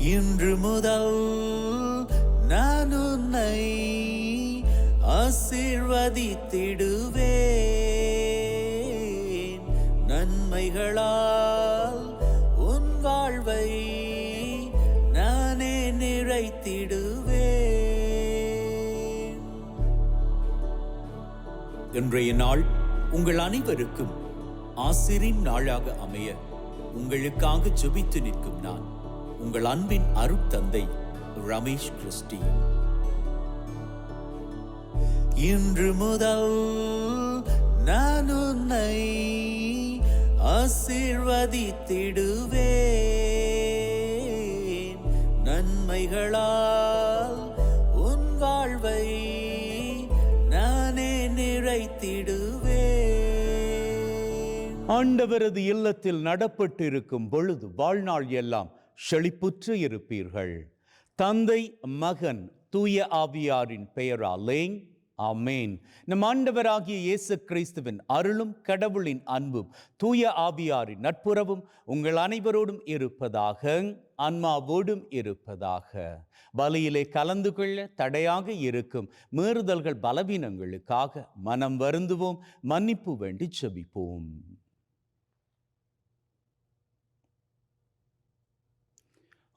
இன்று முதல் நான் உன்னை ஆசீர்வதித்திடுவேன். நன்மைகளால் உன் வாழ்வை நானே நிறைத்திடுவேன். இன்றைய நாள் உங்கள் அனைவருக்கும் ஆசிரின் நாளாக அமைய உங்களுக்காக ஜெபித்து நிற்கும் நான் உங்கள் அன்பின் அருட்தந்தை ரமேஷ் கிறிஸ்டி. இன்று முதல் நான் உன்னை ஆசீர்வதித்திடுவேன். நன்மைகளால் உன் வாழ்வை நானே நிறைத்திடுவேன். ஆண்டவரது இல்லத்தில் நடப்பட்டிருக்கும் பொழுது வாழ்நாள் எல்லாம் செழிப்புற்று இருப்பீர்கள். தந்தை, மகன், தூய ஆவியாரின் பெயராலே ஆமென். நம் ஆண்டவராகிய இயேசு கிறிஸ்துவின் அருளும் கடவுளின் அன்பும் தூய ஆவியாரின் நட்புறவும் உங்கள் அனைவரோடும் இருப்பதாக, ஆன்மாவோடும் இருப்பதாக. பலியிலே கலந்து கொள்ள தடையாக இருக்கும் மீறுதல்கள் பலவீனங்களுக்காக மனம் வருந்துவோம், மன்னிப்பு வேண்டி ஜெபிப்போம்.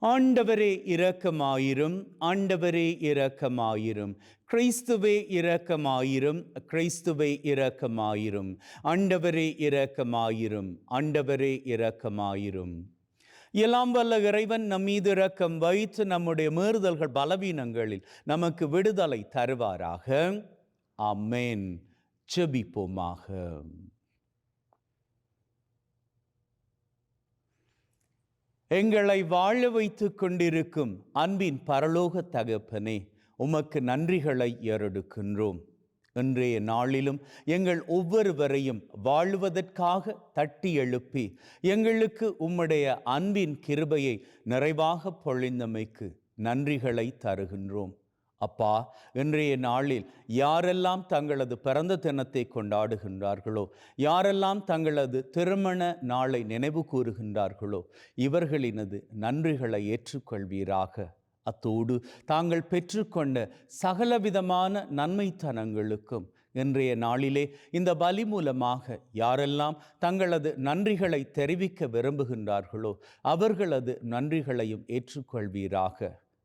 ஆண்டவரே இரக்கமாயிரும், ஆண்டவரே இரக்கமாயிரும். கிறிஸ்துவே இரக்கமாயிரும், கிறிஸ்துவே இரக்கமாயிரும். ஆண்டவரே இரக்கமாயிரும், ஆண்டவரே இரக்கமாயிரும். எல்லாம் வல்ல இறைவன் நம் மீது இரக்கம் வைத்து நம்முடைய மீறுதல்கள் பலவீனங்களில் நமக்கு விடுதலை தருவாராக. ஆமென். ஜெபிப்போமாக. எங்களை வாழ வைத்துக் கொண்டிருக்கும் அன்பின் பரலோக தகப்பனே, உமக்கு நன்றிகளை ஏறெடுக்கின்றோம். இன்றைய நாளிலும் எங்கள் ஒவ்வொருவரையும் வாழுவதற்காக தட்டி எழுப்பி எங்களுக்கு உம்முடைய அன்பின் கிருபையை நிறைவாக பொழிந்தமைக்கு நன்றிகளை தருகின்றோம். அப்பா, இன்றைய நாளில் யாரெல்லாம் தங்களது பிறந்த தினத்தை கொண்டாடுகின்றார்களோ, யாரெல்லாம் தங்களது திருமண நாளை நினைவு கூறுகின்றார்களோ, இவர்களினது நன்றிகளை ஏற்றுக்கொள்வீராக. அத்தோடு தாங்கள் பெற்றுக்கொண்ட சகலவிதமான நன்மைத்தனங்களுக்கும் இன்றைய நாளிலே இந்த பலி மூலமாக யாரெல்லாம் தங்களது நன்றிகளை தெரிவிக்க விரும்புகின்றார்களோ அவர்களது நன்றிகளையும் ஏற்றுக்கொள்வீராக.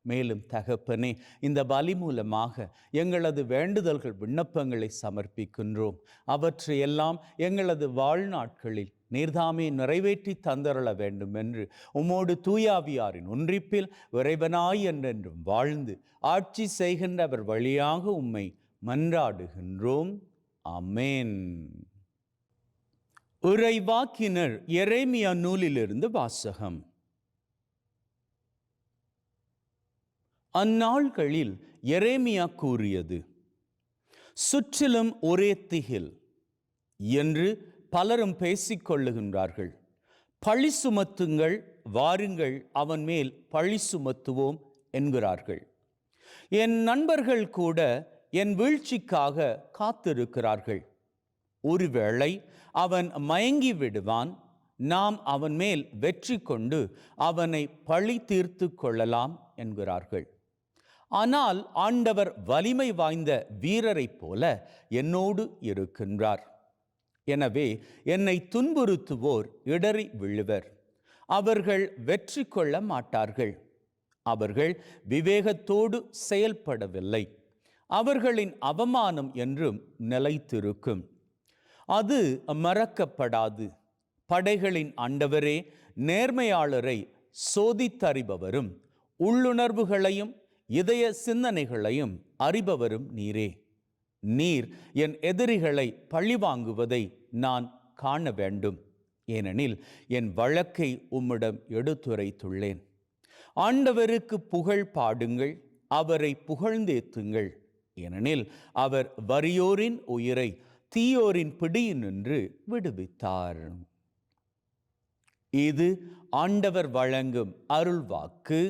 மேலும் தகப்பனே, இந்த பலி மூலமாக எங்களது வேண்டுதல்கள், விண்ணப்பங்களை சமர்ப்பிக்கின்றோம். அவற்றையெல்லாம் எங்களது வாழ்நாட்களில் நீர்தாமே நிறைவேற்றி தந்தரள வேண்டும் என்று உம்மோடு தூயாவியாரின் ஒன்றிப்பில் இறைவனாய் என்றென்றும் வாழ்ந்து ஆட்சி செய்கின்றவர் வழியாக உம்மை மன்றாடுகின்றோம். ஆமென். இறைவாக்கினர் எரேமியா நூலிலிருந்து வாசகம். அந்நாள்களில் எரேமியா கூறியது, சுற்றிலும் ஒரே திகில் என்று பலரும் பேசிக்கொள்ளுகின்றார்கள். பழி சுமத்துங்கள், வாருங்கள், அவன் மேல் பழி சுமத்துவோம் என்கிறார்கள். என் நண்பர்கள் கூட என் வீழ்ச்சிக்காக காத்திருக்கிறார்கள். ஒருவேளை அவன் மயங்கி விடுவான், நாம் அவன் மேல் வெற்றி கொண்டு அவனை பழி தீர்த்து கொள்ளலாம் என்கிறார்கள். ஆனால் ஆண்டவர் வலிமை வாய்ந்த வீரரைப் போல என்னோடு இருக்கின்றார். எனவே என்னை துன்புறுத்துவோர் இடறி விழுவர், அவர்கள் வெற்றி கொள்ள மாட்டார்கள். அவர்கள் விவேகத்தோடு செயல்படவில்லை, அவர்களின் அவமானம் என்றும் நிலைத்திருக்கும், அது மறக்கப்படாது. படைகளின் ஆண்டவரே, நேர்மையாளரை சோதித்தறிபவரும் உள்ளுணர்வுகளையும் இதய சிந்தனைகளையும் அறிபவரும் நீரே. நீர் என் எதிரிகளை பழிவாங்குவதை நான் காண வேண்டும், ஏனெனில் என் வழக்கை உம்மிடம் எடுத்துரைத்துள்ளேன். ஆண்டவருக்கு புகழ் பாடுங்கள், அவரை புகழ்ந்தேத்துங்கள், ஏனெனில் அவர் வறியோரின் உயிரை தீயோரின் பிடியினின்று விடுவித்தார். இது ஆண்டவர் வழங்கும் அருள்வாக்கு.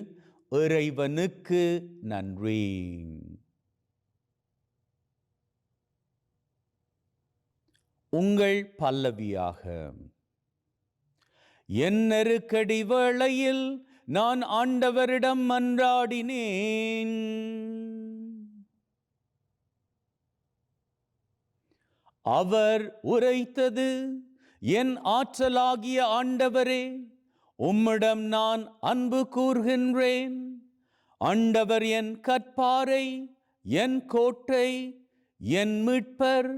இறைவனுக்கு நன்றி. உங்கள் பல்லவியாக. என் நெருக்கடி வேளையில் நான் ஆண்டவரிடம் மன்றாடினேன். அவர் உரைத்தது, என் ஆற்றலாகிய ஆண்டவரே, உம்மிடம் நான் அன்பு கூர்கின்றேன். ஆண்டவர் என் கற்பாரை, என் கோட்டை, என் மீட்பர்.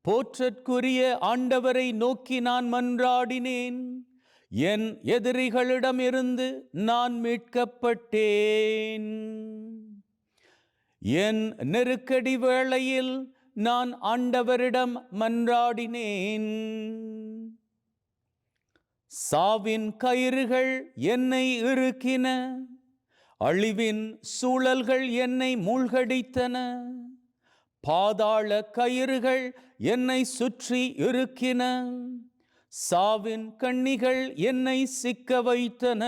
போற்றற்குரிய ஆண்டவரை நோக்கி நான் மன்றாடினேன். என் எதிரிகளிடமிருந்து நான் மீட்கப்பட்டேன். என் நெருக்கடி வேளையில் நான் ஆண்டவரிடம் மன்றாடினேன். சாவின் கயிறுகள் என்னை இறுக்கின, அழிவின் சூழல்கள் என்னை மூழ்கடித்தன. பாதாள கயிறுகள் என்னை சுற்றி இறுக்கின, சாவின் கண்ணிகள் என்னை சிக்க வைத்தன.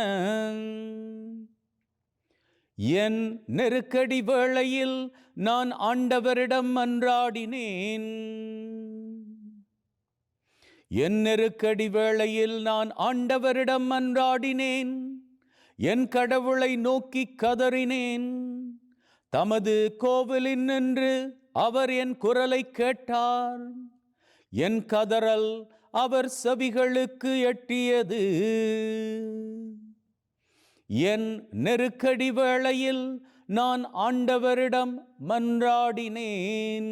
என் நெருக்கடி வேளையில் நான் ஆண்டவரிடம் மன்றாடினேன். என் நெருக்கடி வேளையில் நான் ஆண்டவரிடம் மன்றாடினேன். என் கடவுளை நோக்கி கதறினேன். தமது கோவிலில் நின்று அவர் என் குரலை கேட்டார். என் கதறல் அவர் செவிகளுக்கு எட்டியது. என் நெருக்கடி வேளையில் நான் ஆண்டவரிடம் மன்றாடினேன்.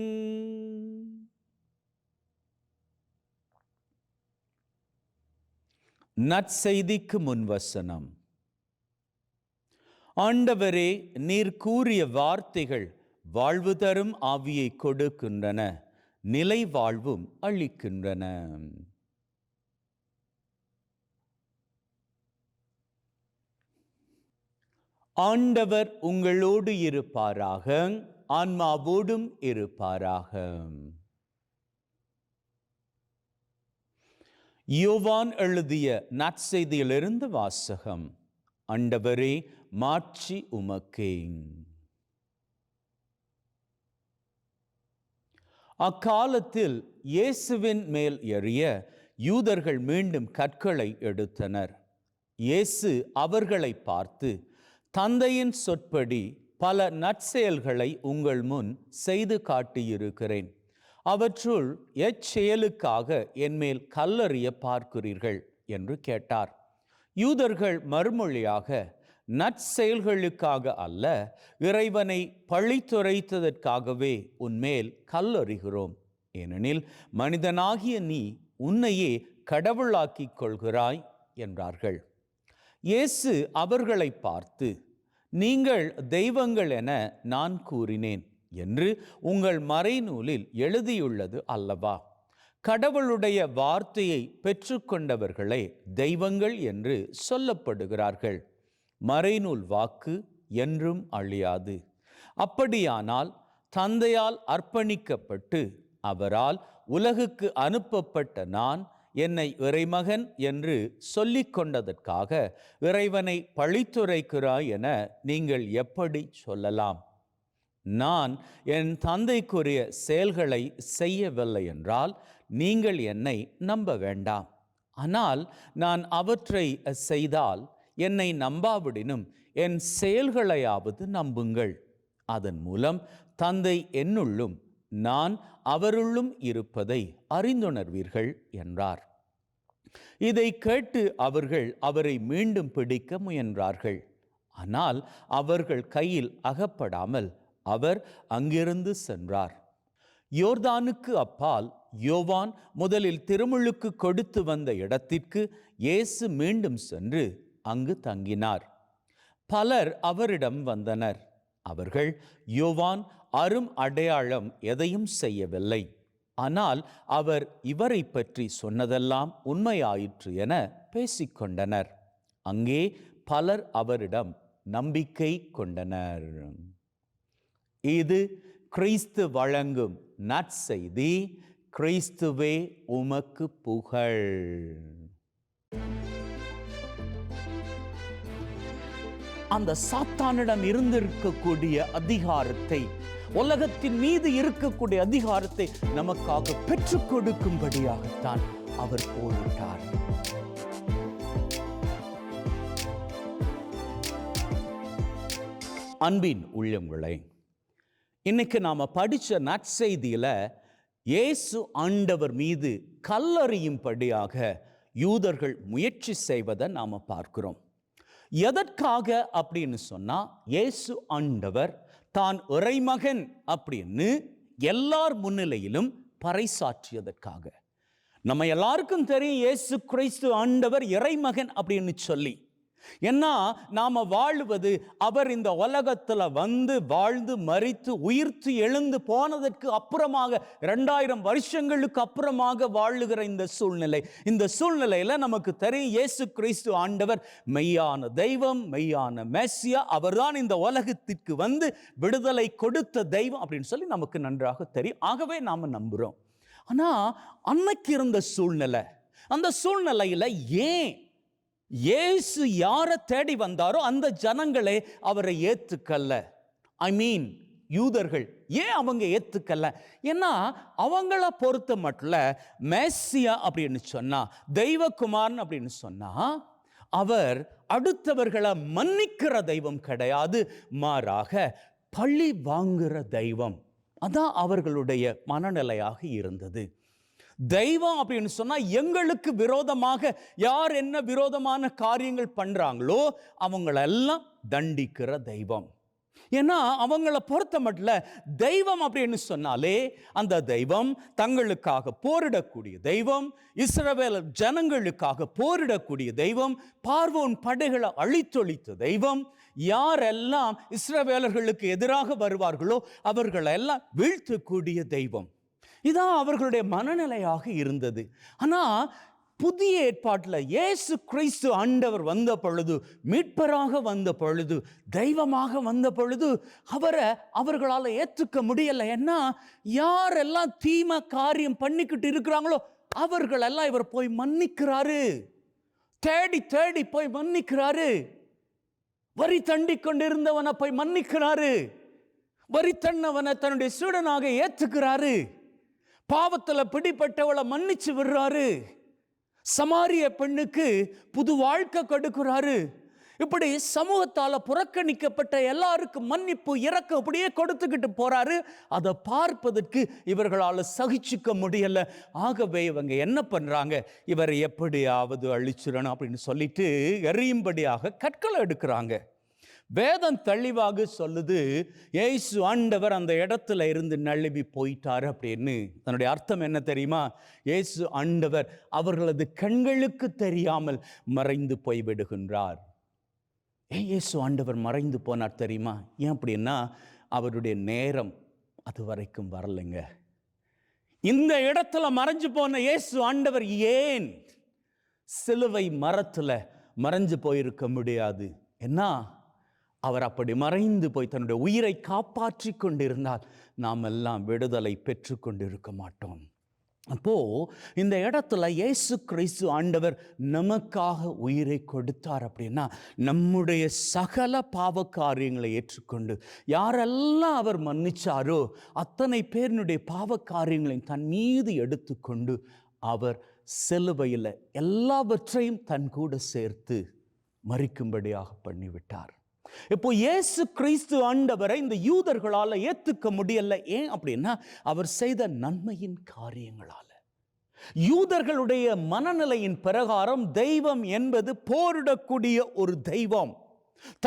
நற்செய்திக்கு முன்வசனம். ஆண்டவரே, நீர் கூறிய வார்த்தைகள் வாழ்வு தரும் ஆவியை கொடுக்கின்றன, நிலை வாழ்வும் அளிக்கின்றன. ஆண்டவர் உங்களோடு இருப்பாராக, ஆன்மாவோடும் இருப்பாராக. யோவான் எழுதிய நற்செய்தியிலிருந்து வாசகம். ஆண்டவரே, மாட்சி உமக்கே. அக்காலத்தில் இயேசுவின் மேல் எறிய யூதர்கள் மீண்டும் கற்களை எடுத்தனர். இயேசு அவர்களை பார்த்து, தந்தையின் சொற்படி பல நற்செயல்களை உங்கள் முன் செய்து காட்டியிருக்கிறேன். அவற்றுள் எச்செயலுக்காக என்மேல் கல்லெறிய பார்க்கிறீர்கள் என்று கேட்டார். யூதர்கள் மறுமொழியாக, நற்செயல்களுக்காக அல்ல, இறைவனை பழித்துரைத்ததற்காகவே உன்மேல் கல்லெறிகிறோம். ஏனெனில் மனிதனாகிய நீ உன்னையே கடவுளாக்கிக் கொள்கிறாய் என்றார்கள். இயேசு அவர்களை பார்த்து, நீங்கள் தெய்வங்கள் என நான் கூறினேன் என்று உங்கள் மறைநூலில் எழுதியுள்ளது அல்லவா? கடவுளுடைய வார்த்தையை பெற்றுக்கொண்டவர்களே தெய்வங்கள் என்று சொல்லப்படுகிறார்கள். மறைநூல் வாக்கு என்றும் அழியாது. அப்படியானால் தந்தையால் அர்ப்பணிக்கப்பட்டு அவரால் உலகுக்கு அனுப்பப்பட்ட நான் என்னை இறைமகன் என்று சொல்லிக் கொண்டதற்காக இறைவனை பழித்துரைக்கிறாய் என நீங்கள் எப்படி சொல்லலாம்? நான் என் தந்தைக்குரிய செயல்களை செய்யவில்லை என்றால் நீங்கள் என்னை நம்ப வேண்டாம். ஆனால் நான் அவற்றை செய்தால் என்னை நம்பாவிடினும் என் செயல்களையாவது நம்புங்கள். அதன் மூலம் தந்தை என்னுள்ளும் நான் அவருள்ளும் இருப்பதை அறிந்துணர்வீர்கள் என்றார். இதை கேட்டு அவர்கள் அவரை மீண்டும் பிடிக்க முயன்றார்கள். ஆனால் அவர்கள் கையில் அகப்படாமல் அவர் அங்கிருந்து சென்றார். யோர்தானுக்கு அப்பால் யோவான் முதலில் திருமுழுக்கு கொடுத்து வந்த இடத்திற்கு இயேசு மீண்டும் சென்று அங்கு தங்கினார். பலர் அவரிடம் வந்தனர். அவர்கள் யோவான் அரும் அடையாளம் எதையும் செய்யவில்லை, ஆனால் அவர் இவரை பற்றி சொன்னதெல்லாம் உண்மையாயிற்று என பேசிக்கொண்டனர். அங்கே பலர் அவரிடம் நம்பிக்கை கொண்டனர். இது கிறிஸ்து வழங்கும் நற்செய்தி. கிறிஸ்துவே உமக்கு புகழ். அந்த சாத்தானிடம் இருந்திருக்கக்கூடிய அதிகாரத்தை, உலகத்தின் மீது இருக்கக்கூடிய அதிகாரத்தை நமக்காக பெற்றுக் கொடுக்கும்படியாகத்தான் அவர் போரிட்டார். அன்பின் உள்ளங்களே, இன்னைக்கு நாம படிச்ச நற்செய்தியில இயேசு ஆண்டவர் மீது கல்லெறியும்படியாக யூதர்கள் முயற்சி செய்வதை நாம பார்க்கிறோம். எதற்காக அப்படின்னு சொன்னா, இயேசு ஆண்டவர் தான் இறைமகன் அப்படின்னு எல்லார் முன்னிலையிலும் பறைசாற்றியதற்காக. நம்ம எல்லாருக்கும் தெரியும் இயேசு கிறிஸ்து ஆண்டவர் இறைமகன் அப்படின்னு சொல்லி. ஏன்னா நாம வாழுவது அவர் இந்த உலகத்துல வந்து வாழ்ந்து மரித்து உயிர்த்து எழுந்து போனதற்கு அப்புறமாக 2000 வருஷங்களுக்கு அப்புறமாக வாழுகிற இந்த சூழ்நிலையில நமக்கு தெரியும் இயேசு கிறிஸ்து ஆண்டவர் மெய்யான தெய்வம், மெய்யான மெசியா. அவர்தான் இந்த உலகத்திற்கு வந்து விடுதலை கொடுத்த தெய்வம் அப்படின்னு சொல்லி நமக்கு நன்றாக தெரியும். ஆகவே நாம நம்புறோம். ஆனா அன்னைக்கு இருந்த சூழ்நிலை, அந்த சூழ்நிலையில ஏன் இயேசு யாரை தேடி வந்தாரோ அந்த ஜனங்களே அவரை ஏத்துக்கல்ல? யூதர்கள் ஏன் அவங்க ஏத்துக்கல்ல? ஏன்னா அவங்கள பொறுத்த மட்டும் மேசியா அப்படின்னு சொன்னா, தெய்வகுமாரன் அப்படின்னு சொன்னா, அவர் அடுத்தவர்களை மன்னிக்கிற தெய்வம் கிடையாது, மாறாக பழி வாங்குற தெய்வம். அதான் அவர்களுடைய மனநிலையாக இருந்தது. தெய்வம் அப்படின்னு சொன்னா, எங்களுக்கு விரோதமாக யார் என்ன விரோதமான காரியங்கள் பண்றாங்களோ அவங்களெல்லாம் தண்டிக்கிற தெய்வம். ஏன்னா அவங்கள பொறுத்த மட்டும் தெய்வம் அப்படின்னு சொன்னாலே அந்த தெய்வம் தங்களுக்காக போரிடக்கூடிய தெய்வம், இஸ்ரவேல் ஜனங்களுக்காக போரிடக்கூடிய தெய்வம், பார்வோன் படைகளை அழித்தொழித்த தெய்வம், யாரெல்லாம் இஸ்ரவேலர்களுக்கு எதிராக வருவார்களோ அவர்களெல்லாம் வீழ்த்தக்கூடிய தெய்வம். இதான் அவர்களுடைய மனநிலையாக இருந்தது. ஆனா புதிய ஏற்பாட்டில் இயேசு கிறிஸ்து ஆண்டவர் வந்த பொழுது, மீட்பராக வந்த பொழுது, தெய்வமாக வந்த பொழுது அவரை அவர்களால் ஏற்றுக்க முடியலை. ஏன்னா யாரெல்லாம் தீமை காரியம் பண்ணிக்கிட்டு இருக்கிறாங்களோ அவர்களெல்லாம் இவர் போய் மன்னிக்கிறாரு, தேடி தேடி போய் மன்னிக்கிறாரு. வரி தண்டி கொண்டிருந்தவனை போய் மன்னிக்கிறாரு, வரி தண்ணவனை தன்னுடைய சீடனாக ஏற்றுக்கிறாரு, பாவத்தில் பிடிப்பட்டவளை மன்னிச்சு விடுறாரு, சமாரிய பெண்ணுக்கு புது வாழ்க்கை கொடுக்கிறாரு. இப்படி சமூகத்தால் புறக்கணிக்கப்பட்ட எல்லாருக்கும் மன்னிப்பு இரக்கம் அப்படியே கொடுத்துக்கிட்டு போறாரு. அதை பார்ப்பதற்கு இவர்களால் சகிச்சுக்க முடியல. ஆகவே இவங்க என்ன பண்றாங்க, இவரை எப்படியாவது அழிச்சிடணும் அப்படின்னு சொல்லிட்டு எறியும்படியாக கற்களை எடுக்கிறாங்க. வேதம் தெளிவாக சொல்லுது, இயேசு ஆண்டவர் அந்த இடத்துல இருந்து நழுவி போயிட்டார் அப்படின்னு. தன்னுடைய அர்த்தம் என்ன தெரியுமா? இயேசு ஆண்டவர் அவர்களது கண்களுக்கு தெரியாமல் மறைந்து போய்விடுகின்றார். இயேசு ஆண்டவர் மறைந்து போனார் தெரியுமா? ஏன் அப்படின்னா அவருடைய நேரம் அது வரைக்கும் வரலைங்க. இந்த இடத்துல மறைஞ்சு போன இயேசு ஆண்டவர் ஏன் சிலுவை மரத்துல மறைஞ்சு போயிருக்க முடியாது? என்ன, அவர் அப்படி மறைந்து போய் தன்னுடைய உயிரை காப்பாற்றி கொண்டிருந்தால் நாம் எல்லாம் விடுதலை பெற்று கொண்டிருக்க மாட்டோம். அப்போ இந்த இடத்துல இயேசு கிறிஸ்து ஆண்டவர் நமக்காக உயிரை கொடுத்தார் அப்படின்னா, நம்முடைய சகல பாவ காரியங்களை ஏற்றுக்கொண்டு யாரெல்லாம் அவர் மன்னிச்சாரோ அத்தனை பேரினுடைய பாவ காரியங்களையும் தன் மீது எடுத்துக்கொண்டு அவர் சிலுவையில் எல்லாவற்றையும் தன் கூட சேர்த்து மரிக்கும்படியாக பண்ணிவிட்டார். இப்போ இயேசு கிறிஸ்து ஆண்டவரை இந்த யூதர்களால் ஏற்றுக்க முடியல. ஏன் அப்படின்னா அவர் செய்த நன்மையின் காரியங்களால. யூதர்களுடைய மனநிலையின் பிரகாரம் தெய்வம் என்பது போரிடக்கூடிய ஒரு தெய்வம்,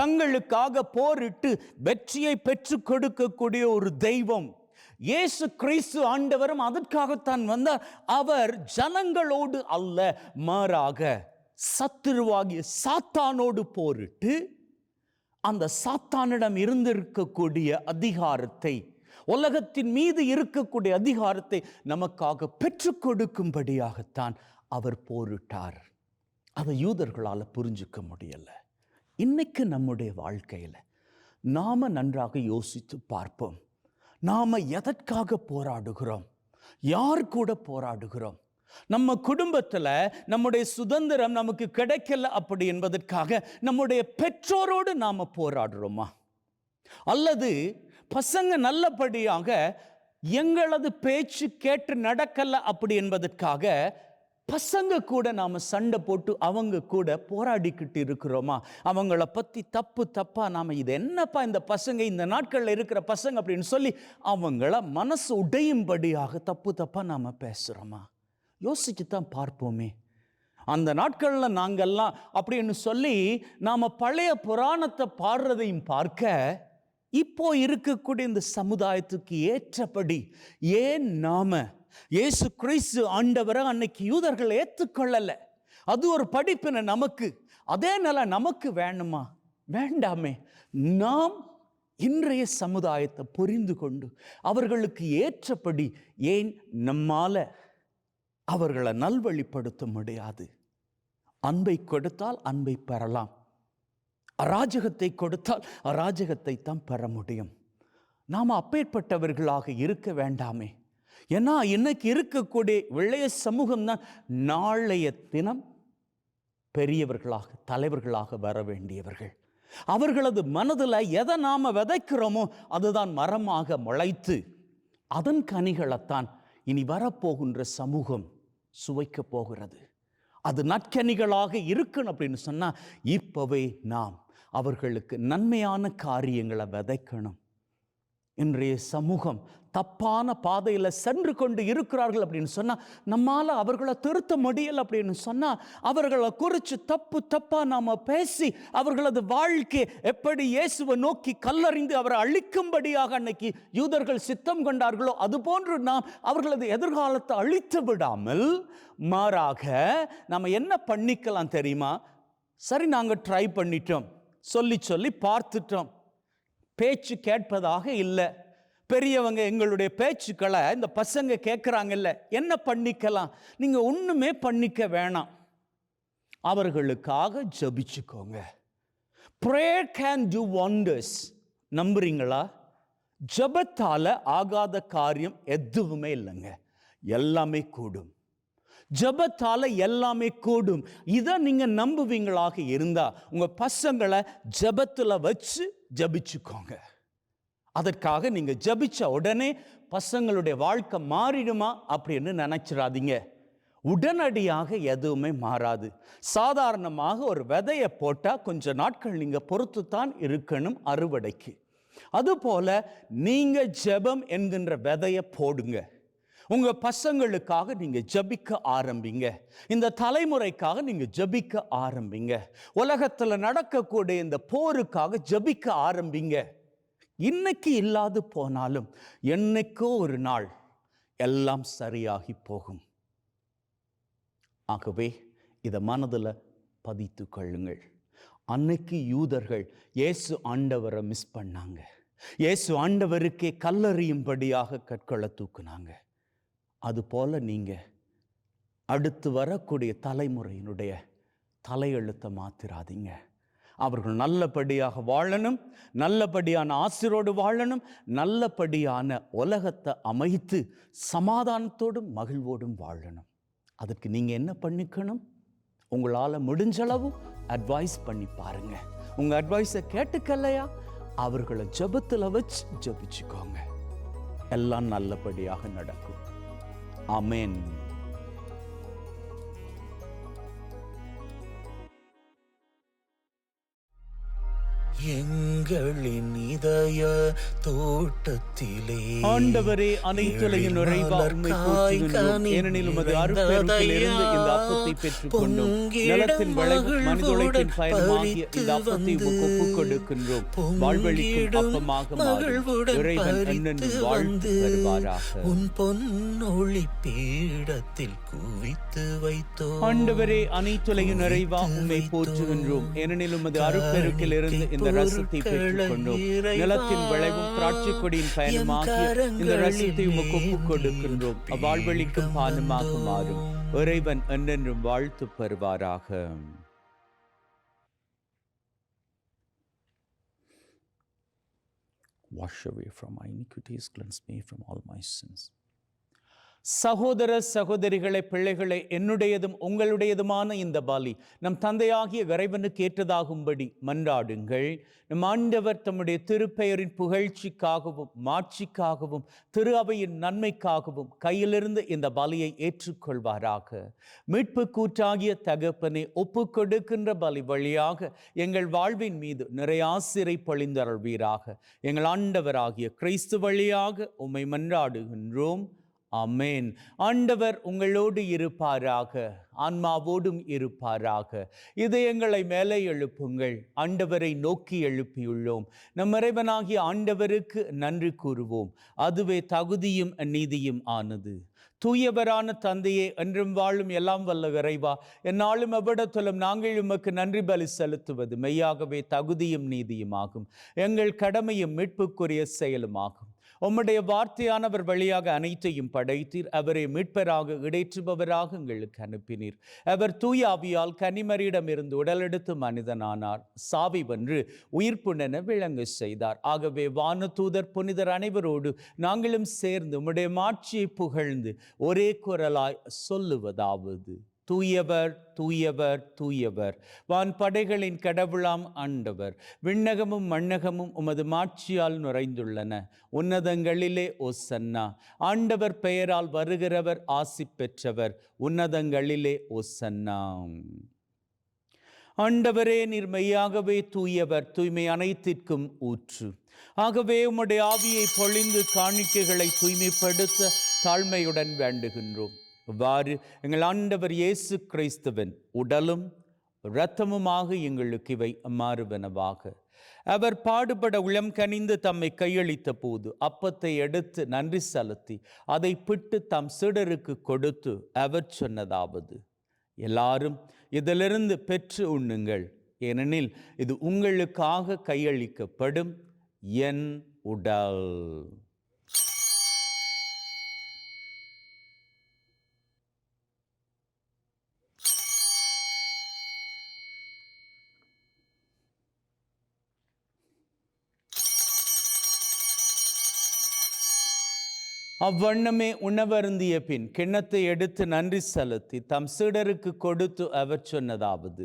தங்களுக்காக போரிட்டு வெற்றியை பெற்றுக் கொடுக்கக்கூடிய ஒரு தெய்வம். இயேசு கிறிஸ்து ஆண்டவரும் அதற்காகத்தான் வந்தார். அவர் ஜனங்களோடு அல்ல, மாறாக சத்துருவாகிய சாத்தானோடு போரிட்டு அந்த சாத்தானிடம் இருந்திருக்கக்கூடிய அதிகாரத்தை, உலகத்தின் மீது இருக்கக்கூடிய அதிகாரத்தை நமக்காக பெற்றுக் கொடுக்கும்படியாகத்தான் அவர் போரிட்டார். அதை யூதர்களால் புரிஞ்சுக்க முடியல. இன்னைக்கு நம்முடைய வாழ்க்கையில் நாம நன்றாக யோசித்து பார்ப்போம். நாம எதற்காக போராடுகிறோம்? யார் கூட போராடுகிறோம்? நம்ம குடும்பத்தில் நம்முடைய சுதந்திரம் நமக்கு கிடைக்கல அப்படி என்பதற்காக நம்முடைய பெற்றோரோடு நாம் போராடுறோமா? அல்லது பசங்க நல்லபடியாக எங்களது பேச்சு கேட்டு நடக்கல அப்படி என்பதற்காக பசங்க கூட நாம சண்டை போட்டு அவங்க கூட போராடிக்கிட்டு இருக்கிறோமா? அவங்கள பத்தி தப்பா நாம இது என்னப்பா இந்த பசங்க, இந்த நாட்கள்ல இருக்கிற பசங்க அப்படின்னு சொல்லி அவங்கள மனசு உடையும்படியாக தப்பா நாம பேசுறோமா? யோசிச்சுத்தான் பார்ப்போமே. அந்த நாட்கள்ல நாங்கெல்லாம் அப்படின்னு சொல்லி நாம பழைய புராணத்தை பாடுறதையும் பார்க்க, இப்போ இருக்கக்கூடிய இந்த சமுதாயத்துக்கு ஏற்றபடி ஏன் நாம இயேசு கிறிஸ்து ஆண்டவரை அன்னைக்கு யூதர்கள் ஏற்றுக்கொள்ளல? அது ஒரு படிப்பினை நமக்கு. அதே நிலை நமக்கு வேணுமா? வேண்டாமே. நாம் இன்றைய சமுதாயத்தை புரிந்து கொண்டு அவர்களுக்கு ஏற்றபடி ஏன் நம்மால அவர்களை நல்வழிப்படுத்த முடியாது? அன்பை கொடுத்தால் அன்பை பெறலாம், அராஜகத்தை கொடுத்தால் அராஜகத்தை தான் பெற முடியும். நாம் அப்பேற்பட்டவர்களாக இருக்க வேண்டாமே. ஏன்னா இன்னைக்கு இருக்கக்கூடிய இளைய சமூகம் தான் நாளைய தினம் பெரியவர்களாக தலைவர்களாக வர வேண்டியவர்கள். அவர்களது மனதில் எதை நாம விதைக்கிறோமோ அதுதான் மரமாக முளைத்து அதன் கனிகளைத்தான் இனி வரப்போகின்ற சமூகம் சுவைக்க போகிறது. அது நற்கனிகளாக இருக்கணும் அப்படின்னு சொன்னா இப்பவே நாம் அவர்களுக்கு நன்மையான காரியங்களை விதைக்கணும். இன்றைய சமூகம் தப்பான பாதையில் சென்று கொண்டு இருக்கிறார்கள் அப்படின்னு சொன்னா நம்மால அவர்களை திருத்த முடியல அப்படின்னு சொன்னா அவர்களை குறித்து தப்பா நாம பேசி அவர்களது வாழ்க்கை எப்படி இயேசுவை நோக்கி கல்லறிந்து அவரை அழிக்கும்படியாக அன்னைக்கு யூதர்கள் சித்தம் கொண்டார்களோ அதுபோன்று நாம் அவர்களது எதிர்காலத்தை அழித்து விடாமல் மாறாக நாம என்ன பண்ணிக்கலாம் தெரியுமா? சரி, நாங்கள் ட்ரை பண்ணிட்டோம், சொல்லி பார்த்துட்டோம், பேச்சு கேட்பதாக இல்லை. பெரியவங்க எங்களுடைய பேச்சுக்களை இந்த பசங்க கேட்குறாங்கல்ல, என்ன பண்ணிக்கலாம்? நீங்கள் ஒன்றுமே பண்ணிக்க வேணாம், அவர்களுக்காக ஜபிச்சுக்கோங்க. Prayer can do wonders. நம்புறீங்களா? ஜபத்தால் ஆகாத காரியம் எதுவுமே இல்லைங்க, எல்லாமே கூடும். ஜபத்தால எல்லாமே கூடும். இதை நீங்க நம்புவீங்களாக இருந்தா உங்க பசங்களை ஜபத்துல வச்சு ஜபிச்சுக்கோங்க. அதற்காக நீங்க ஜபிச்ச உடனே பசங்களுடைய வாழ்க்கை மாறிடுமா அப்படின்னு நினைச்சிடாதீங்க. உடனடியாக எதுவுமே மாறாது. சாதாரணமாக ஒரு விதையை போட்டா கொஞ்ச நாட்கள் நீங்க பொறுத்துத்தான் இருக்கணும் அறுவடைக்கு. அதுபோல நீங்க ஜெபம் என்கின்ற விதையை போடுங்க. உங்க பசங்களுக்காக நீங்க ஜபிக்க ஆரம்பிங்க. இந்த தலைமுறைக்காக நீங்க ஜபிக்க ஆரம்பிங்க. உலகத்துல நடக்கக்கூடிய இந்த போருக்காக ஜபிக்க ஆரம்பிங்க. இன்னைக்கு இல்லாது போனாலும் என்னைக்கோ ஒரு நாள் எல்லாம் சரியாகி போகும். ஆகவே இதை மனதில் பதித்து கொள்ளுங்கள். அன்னைக்கு யூதர்கள் இயேசு ஆண்டவரை மிஸ் பண்ணாங்க. இயேசு ஆண்டவருக்கே கல்லறியும்படியாக கற்களை தூக்குனாங்க. அதுபோல நீங்க அடுத்து வரக்கூடிய தலைமுறையினுடைய தலையெழுத்தை மாத்திராதீங்க. அவர்கள் நல்லபடியாக வாழணும், நல்லபடியான ஆசிரோடு வாழணும், நல்லபடியான உலகத்தை அமைத்து சமாதானத்தோடும் மகிழ்வோடும் வாழணும். அதுக்கு நீங்க என்ன பண்ணிக்கணும்? உங்களால் முடிஞ்சளவு அட்வைஸ் பண்ணி பாருங்க. உங்க அட்வைஸை கேட்டுக்கலையா, அவர்களை ஜெபத்தில் வச்சு ஜெபிச்சுக்கோங்க. எல்லாம் நல்லபடியாக நடக்கும். ஆமென். எங்களின் இதய தோட்டத்திலே ஆண்டவரே, அனைத்துலகின் நிறைவா உம்மை போற்றுகின்றோம். ஏனெனில் உமது அருட்பெருக்கிலிருந்து இந்த அப்பத்தை பெற்றுக்கொண்டோம். நிலத்தின் விளைவு மனிதொழைப்பின் பயணமாகிய இந்த அப்பத்தை உமக்கு ஒப்புக் கொடுக்கின்றோம். வாழ்வளிக்கும் அப்பமாக மாறும். இறைவன் என்னென்றும் வாழ்த்து வருவாராக. உன் பொன்னொளி பீடத்தில் குவித்து வைத்தோம். ஆண்டவரே, அனைத்துலகின் நிறைவா உம்மை போற்றுகின்றோம். ஏனெனில் உமது அருட்பெருக்கிலிருந்து இந்த ரசத்தை பெற்றுக்கொண்டோம். நிலத்தின் விளைவும் திராட்சை கொடியின் பயணமாகிய இந்த ரசத்தை உமக்கு ஒப்புக் கொடுக்கின்றோம். வாழ்வளிக்கும் பானமாக மாறும். இறைவன் என்றென்றும் வாழ்த்து பெறுவாராக. Wash away from my iniquities, cleanse me from all my sins. சகோதர சகோதரிகளை, பிள்ளைகளை, என்னுடையதும் உங்களுடையதுமான இந்த பலி நம் தந்தையாகிய இறைவனுக்கு ஏற்றதாகும்படி மன்றாடுங்கள். நம் ஆண்டவர் தம்முடைய திருப்பெயரின் புகழ்ச்சிக்காகவும் மாட்சிக்காகவும் திரு அவையின் நன்மைக்காகவும் கையிலிருந்து இந்த பலியை ஏற்றுக்கொள்வாராக. மீட்பு கூற்றாகிய தகப்பனை ஒப்பு கொடுக்கின்ற பலி வழியாக எங்கள் வாழ்வின் மீது நிறைய ஆசிரை பொழிந்தருள்வீராக. எங்கள் ஆண்டவராகிய கிறிஸ்து வழியாக உம்மை மன்றாடுகின்றோம். ஆமென். ஆண்டவர் உங்களோடு இருப்பாராக, ஆன்மாவோடும் இருப்பாராக. இதயங்களை மேலே எழுப்புங்கள், ஆண்டவரை நோக்கி எழுப்பியுள்ளோம். நம் இறைவனாகிய ஆண்டவருக்கு நன்றி கூறுவோம், அதுவே தகுதியும் நீதியும் ஆனது. தூயவரான தந்தையே, என்றும் வாழும் எல்லாம் வல்ல இறைவா, என்னாலும் எவ்விடத்திலும் நாங்கள் உமக்கு நன்றி பலி செலுத்துவது மெய்யாகவே தகுதியும் நீதியும் ஆகும், எங்கள் கடமையும் மீட்புக்குரிய செயலுமாகும். உம்முடைய வார்த்தையானவர் வழியாக அனைத்தையும் படைத்தீர். அவரை மீட்பராக இடைற்றுபவராக எங்களுக்கு அனுப்பினீர். அவர் தூய ஆவியால் கன்னிமரியிடமிருந்து உடலெடுத்து மனிதனானார். சாவை வென்று உயிர்ப்புணென விளங்க செய்தார். ஆகவே வானதூதர் புனிதர் அனைவரோடு நாங்களும் சேர்ந்து உம்முடைய மாட்சியை புகழ்ந்து ஒரே குரலாய் சொல்லுவதாவது: தூயவர், தூயவர், தூயவர், வான் படைகளின் கடவுளாம் ஆண்டவர். விண்ணகமும் மண்ணகமும் உமது மாட்சியால் நிறைந்துள்ளன. உன்னதங்களிலே ஓசன்னா. ஆண்டவர் பெயரால் வருகிறவர் ஆசி பெற்றவர். உன்னதங்களிலே ஓசன்னா. ஆண்டவரே, நீர் மெய்யாகவே தூயவர், தூய்மை அனைத்திற்கும் ஊற்று. ஆகவே உம்முடைய ஆவியை பொழிந்து காணிக்கைகளை தூய்மைப்படுத்த தாழ்மையுடன் வேண்டுகின்றோம். இவ்வாறு எங்கள் ஆண்டவர் இயேசு கிறிஸ்துவின் உடலும் இரத்தமுமாக எங்களுக்கு இவை மாறுவனவாக. அவர் பாடுபட உளம் கனிந்து தம்மை கையளித்த போது அப்பத்தை எடுத்து நன்றி செலுத்தி அதை பிட்டு தம் சீடருக்கு கொடுத்து அவர் சொன்னதாவது: எல்லாரும் இதிலிருந்து பெற்று உண்ணுங்கள், ஏனெனில் இது உங்களுக்காக கையளிக்கப்படும் என் உடல். அவ்வண்ணமே உணவருந்திய பின் கிண்ணத்தை எடுத்து நன்றி செலுத்தி தம் சீடருக்கு கொடுத்து அவர் சொன்னதாவது: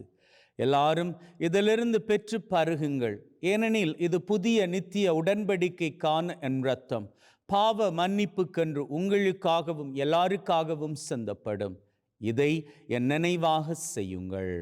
எல்லாரும் இதிலிருந்து பெற்று பருகுங்கள், ஏனெனில் இது புதிய நித்திய உடன்படிக்கைக்கான என் இரத்தம், பாவ மன்னிப்புக்கென்று உங்களுக்காகவும் எல்லாருக்காகவும் சிந்தப்படும். இதை என் நினைவாக செய்யுங்கள்.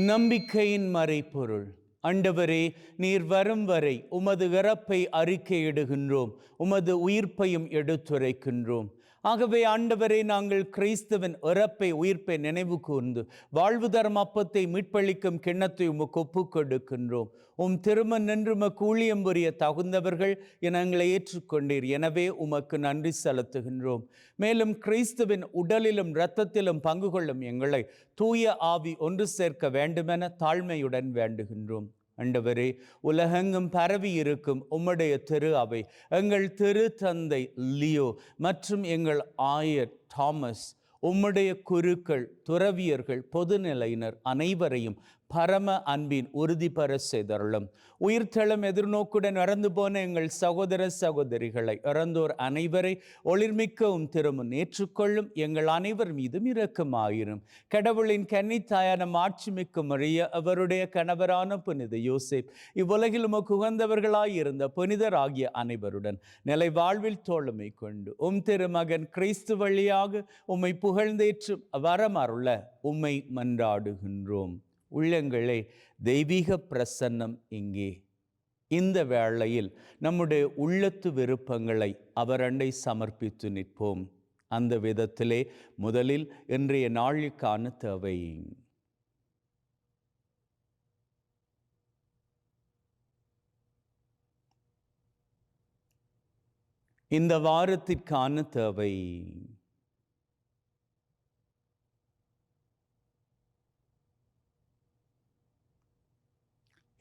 நம்பிக்கையின் மறைபொருள். ஆண்டவரே, நீர் வரும் வரை உமது இறப்பை அறிக்கையிடுகின்றோம், உமது உயிர்ப்பையும் எடுத்துரைக்கின்றோம். ஆகவே ஆண்டவரே, நாங்கள் கிறிஸ்துவின் இறப்பை உயிர்ப்பை நினைவு கூர்ந்து வாழ்வு தரும் அப்பத்தை மீட்பளிக்கும் கிண்ணத்தை உமக்கு ஒப்புக் கொடுக்கின்றோம். உம் திருமண் நின்று உமக்கு ஊழியம் புரிய தகுந்தவர்கள் என எங்களை ஏற்றுக்கொண்டீர். எனவே உமக்கு நன்றி செலுத்துகின்றோம். மேலும் கிறிஸ்துவின் உடலிலும் இரத்தத்திலும் பங்கு கொள்ளும் எங்களை தூய ஆவி ஒன்று சேர்க்க வேண்டுமென தாழ்மையுடன் வேண்டுகின்றோம். ஆண்டவரே, உலகெங்கும் பரவி இருக்கும் உம்முடைய திரு அவை, எங்கள் திரு தந்தை லியோ மற்றும் எங்கள் ஆயர் தாமஸ், உம்முடைய குருக்கள், துறவியர்கள், பொதுநிலையினர் அனைவரையும் பரம அன்பின் உறுதி பெற செய்தருளும். உயிர்த்தெழும் எதிர்நோக்குடன் இறந்து போன எங்கள் சகோதர சகோதரிகளை, இறந்தோர் அனைவரை ஒளிர்மிக்கவும் திருமுன் ஏற்றுக்கொள்ளும். எங்கள் அனைவர் மீதும் இரக்கமாயிரும். கடவுளின் கன்னித்தாயான மாட்சிமிக்க மரியா, அவருடைய கணவரான புனித யோசேப், இவ்வுலகில் உமக்கு உகந்தவர்களாயிருந்த புனிதராகிய அனைவருடன் நிலை வாழ்வில் தோழமை கொண்டு உம் திருமகன் கிறிஸ்து வழியாக உம்மை புகழ்ந்தேற்றும் வரமருள உம்மை மன்றாடுகின்றோம். உள்ளங்களே, தெய்வீக பிரசன்னம் இங்கே. இந்த வேளையில் நம்முடைய உள்ளத்து விருப்பங்களை அவரண்டை சமர்ப்பித்து நிற்போம். அந்த விதத்திலே முதலில் இன்றைய நாளுக்கான தேவை. இந்த வாரத்திற்கான தேவை.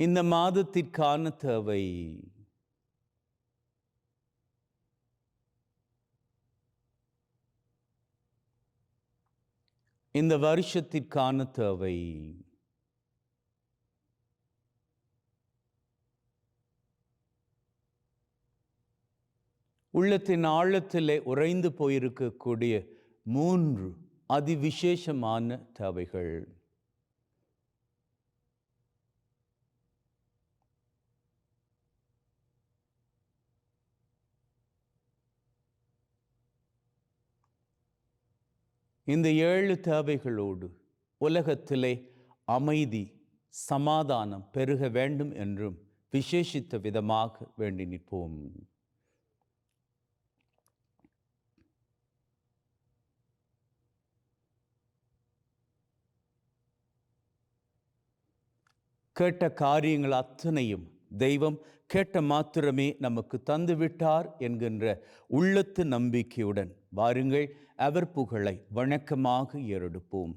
இந்த மாதத்திற்கான தேவை. இந்த வருஷத்திற்கான தேவை. உள்ளத்தின் ஆழத்திலே உறைந்து போயிருக்கக்கூடிய 3 அதிவிசேஷமான தேவைகள். இந்த 7 தேவைகளோடு உலகத்திலே அமைதி, சமாதானம் பெருக வேண்டும் என்றும் விசேஷித்த விதமாக வேண்டி நிற்போம். கேட்ட காரியங்கள் அத்தனையும் தெய்வம் கேட்ட மாத்திரமே நமக்கு தந்துவிட்டார் என்கின்ற உள்ளத்து நம்பிக்கையுடன் வாருங்கள், அவர் புகழை வணக்கமாக ஏறெடுப்போம்.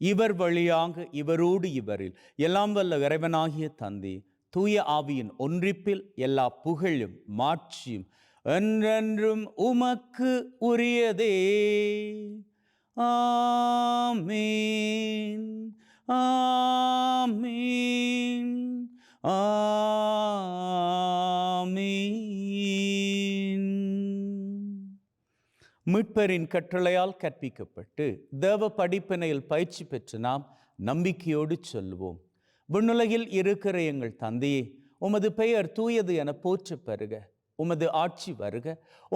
இவர் வழியாக, இவரோடு, இவரில் எல்லாம் வல்ல இறைவனாகிய தந்தை தூய ஆவியின் ஒன்றிப்பில் எல்லா புகழும் மாட்சியும் என்றென்றும் உமக்கு உரியதே. ஆமீன், ஆமீன், ஆமீன். மீட்பரின் கட்டளையால் கற்பிக்கப்பட்டு தேவ படிப்பினையில் பயிற்சி பெற்று நாம் நம்பிக்கையோடு சொல்லுவோம். விண்ணுலகில் இருக்கிற எங்கள் தந்தையே, உமது பெயர் தூயது என போற்ற பெறுக. உமது ஆட்சி வருக.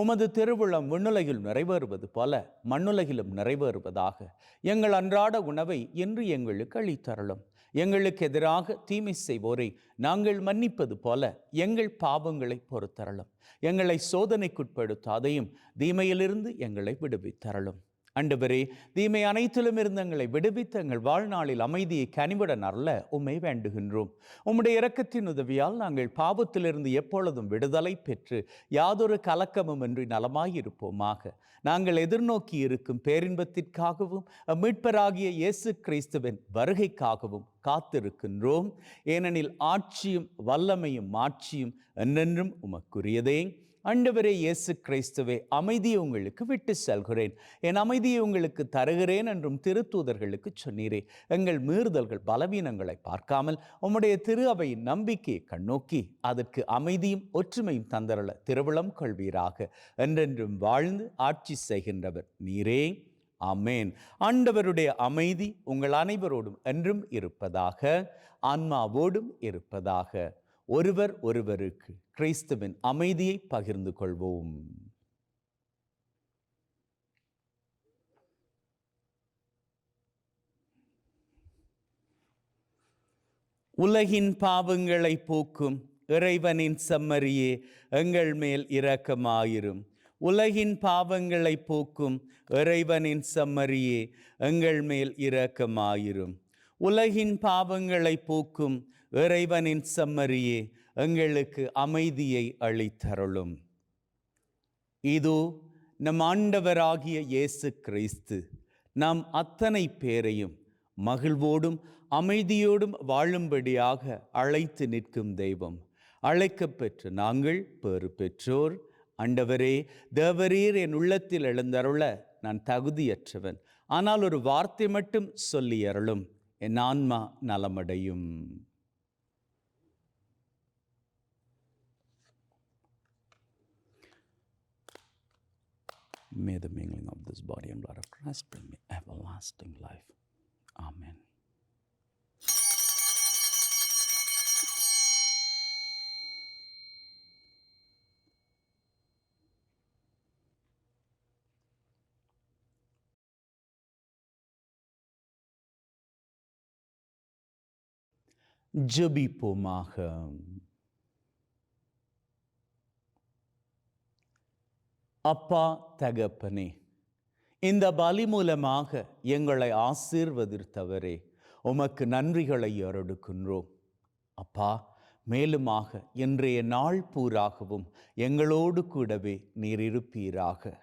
உமது திருவுளம் விண்ணுலகில் நிறைவேறுவது போல மண்ணுலகிலும் நிறைவேறுவதாக. எங்கள் அன்றாட உணவை இன்று எங்களுக்கு அளித்தருளும். எங்களுக்கு எதிராக தீமை செய்வோரை நாங்கள் மன்னிப்பது போல எங்கள் பாவங்களை பொறுத்தருளும். எங்களை சோதனைக்குட்படுத்தாதையும் தீமையிலிருந்து எங்களை விடுவித்தருளும். ஆண்டவரே, தீமை அனைத்திலும் இருந்து எங்களை விடுவித்து எங்கள் வாழ்நாளில் அமைதியை கனிவுடன் அருள உம்மை வேண்டுகின்றோம். உம்முடைய இரக்கத்தின் உதவியால் நாங்கள் பாவத்திலிருந்து எப்பொழுதும் விடுதலை பெற்று யாதொரு கலக்கமும் இன்றி நலமாயிருப்போமாக. நாங்கள் எதிர்நோக்கி இருக்கும் பேரின்பத்திற்காகவும் மீட்பராகிய இயேசு கிறிஸ்துவின் வருகைக்காகவும் காத்திருக்கின்றோம். ஏனெனில் ஆட்சியும் வல்லமையும் மாட்சியும் என்றென்றும் உமக்குரியதே. ஆண்டவரே இயேசு கிறிஸ்துவே, அமைதியை உங்களுக்கு விட்டு செல்கிறேன், என் அமைதியை உங்களுக்கு தருகிறேன் என்றும் திருத்தூதர்களுக்கு சொன்னீரே. எங்கள் மீறுதல்கள் பலவீனங்களை பார்க்காமல் உம்முடைய திரு அவையின் நம்பிக்கையை கண்ணோக்கி அதற்கு அமைதியும் ஒற்றுமையும் தந்தரள திருவிழம் கொள்வீராக. என்றென்றும் வாழ்ந்து ஆட்சி செய்கின்றவர் நீரே. ஆமேன். ஆண்டவருடைய அமைதி உங்கள் அனைவரோடும் என்றும் இருப்பதாக, ஆன்மாவோடும் இருப்பதாக. ஒருவர் ஒருவருக்கு கிறிஸ்துவின் அமைதியை பகிர்ந்து கொள்வோம். உலகின் பாவங்களை போக்கும் இறைவனின் செம்மறியே, எங்கள் மேல் இரக்கமாயிரும். உலகின் பாவங்களை போக்கும் இறைவனின் செம்மறியே, எங்கள் மேல் இரக்கமாயிரும். உலகின் பாவங்களை போக்கும் இறைவனின் செம்மறியே, எங்களுக்கு அமைதியை அளித்தருளும். இதோ நம் ஆண்டவராகிய இயேசு கிறிஸ்து நாம் அத்தனை பேரையும் மகிழ்வோடும் அமைதியோடும் வாழும்படியாக அழைத்து நிற்கும் தெய்வம். அழைக்கப்பெற்று நாங்கள் பேறு பெற்றோர். ஆண்டவரே, தேவரீர் என் உள்ளத்தில் எழுந்தருள நான் தகுதியற்றவன், ஆனால் ஒரு வார்த்தை மட்டும் சொல்லி அருளும், என் ஆன்மா நலமடையும். May the mingling of this body and blood of Christ bring me everlasting life. Amen. ஜெபிப்போமாக. அப்பா தகப்பனே, இந்த பலி மூலமாக எங்களை ஆசீர்வதித்தவரே, உமக்கு நன்றிகளை ஏறெடுக்கின்றோம். அப்பா, மேலுமாக இன்றைய நாள் பூராகவும் எங்களோடு கூடவே நீர் இருப்பீராக.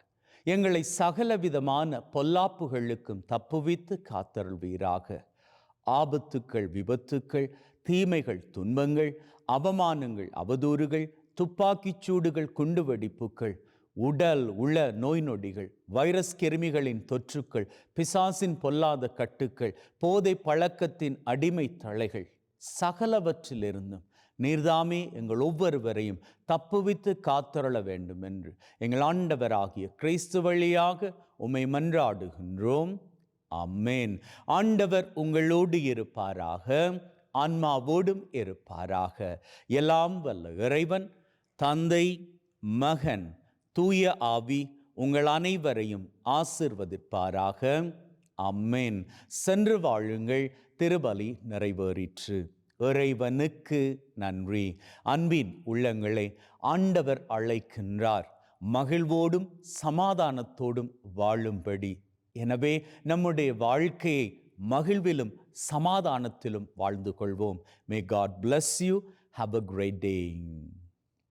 எங்களை சகலவிதமான பொல்லாப்புகளுக்கும் தப்புவித்து காத்தருள்வீராக. ஆபத்துக்கள், விபத்துக்கள், தீமைகள், துன்பங்கள், அவமானங்கள், அவதூறுகள், துப்பாக்கிச் சூடுகள், குண்டுவெடிப்புகள் உடல் உள்ள நோய் நொடிகள், வைரஸ் கிருமிகளின் தொற்றுக்கள், பிசாசின் பொல்லாத கட்டுக்கள், போதை பழக்கத்தின் அடிமை தளைகள் சகலவற்றிலிருந்தும் நீர்தாமே எங்கள் ஒவ்வொருவரையும் தப்புவித்து காத்தருள வேண்டும் என்று எங்கள் ஆண்டவராகிய கிறிஸ்து வழியாக உம்மை மன்றாடுகின்றோம். ஆமென். ஆண்டவர் உங்களோடு இருப்பாராக, ஆன்மாவோடும் இருப்பாராக. எல்லாம் வல்ல இறைவன் தந்தை, மகன், தூய ஆவி உங்கள் அனைவரையும் ஆசிர்வதிப்பாராக. ஆமென். சென்று வாழுங்கள். திருபலி நிறைவேறிற்று. இறைவனுக்கு நன்றி. அன்பின் உள்ளங்களே, ஆண்டவர் அழைக்கின்றார் மகிழ்வோடும் சமாதானத்தோடும் வாழும்படி. எனவே நம்முடைய வாழ்க்கையை மகிழ்விலும் சமாதானத்திலும் வாழ்ந்து கொள்வோம். May God bless you. Have a great day.